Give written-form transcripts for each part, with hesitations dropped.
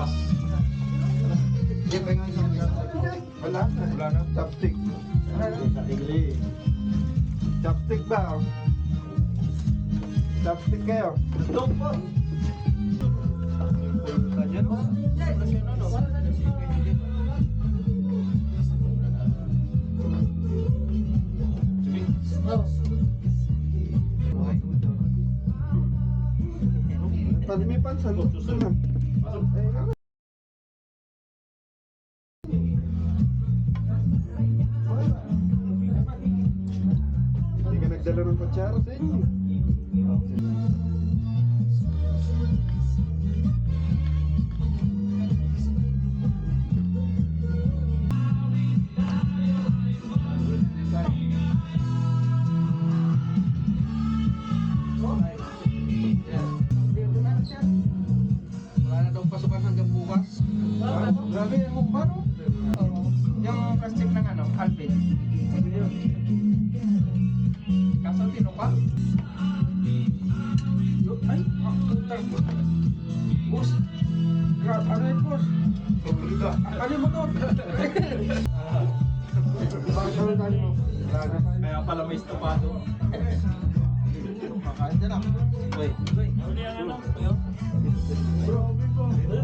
bukas. Wala na. Chopstick. Chopstick ba? Chopstick kayo. Ito po. Yan o. Pag may pansan, gusto na. Hindi ka nagdala ng kutsara sa inyo. Wala na daw pasukan hanggang bukas. Grabe yung humba, no? Yung plastic ng ano, Alvin. Kaso tino pa? Ay, utang. Boss. Grab, ano yun, boss? Akali mo to. Kaya pala may estopado. Makain dyan ako. Uy. Uli ang ano?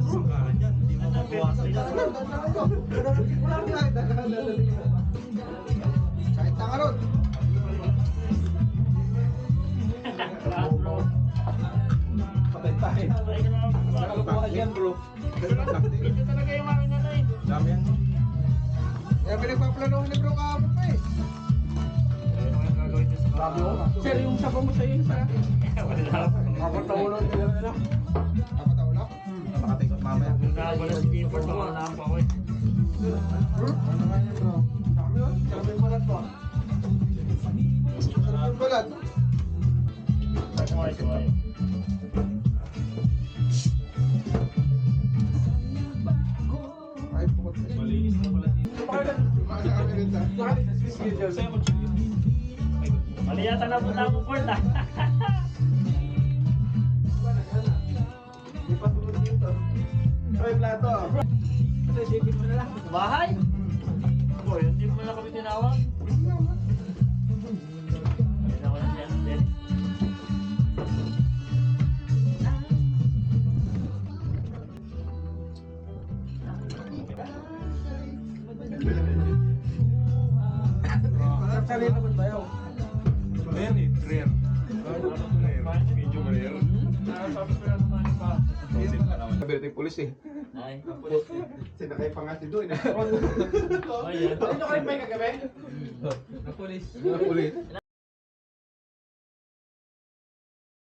Sangkaran dyan. Hindi mo mabawasan dyan. Kahit tangarot. Patay tayo. Nakalukuhan yan, bro. Ito talaga yung aking ano eh. Dami yan. Kaya pinagpaplanuhan ni bro kahapon pa eh. Sir, yung sabaw mo sa'yo yung sa... Kapatawulog nila. Kapatawulog? Nakatikot mamaya. Nakabalas si Gifford, baka naampa ko eh. Ano nga yan bro? Dami yun? Dami yung balat po. Sarap yung balat. Ay, pukot na. Malinis na pala dito. Mali yata na punta mo, Ford ah. Di pa tulog dito. Ay, plato. Sipin mo na lang. Sa bahay? Boy, hindi mo na kami tinawag. Ayun ako na siya. Then, Sakali na ba yun? rare eh, rare. Medyo rare. Sabi ko na naman pa. Kabirte yung pulis eh. Ay, Sinakay pa nga si Doy. ayan. Ano kayo may kagabi? Na polis. Pulis.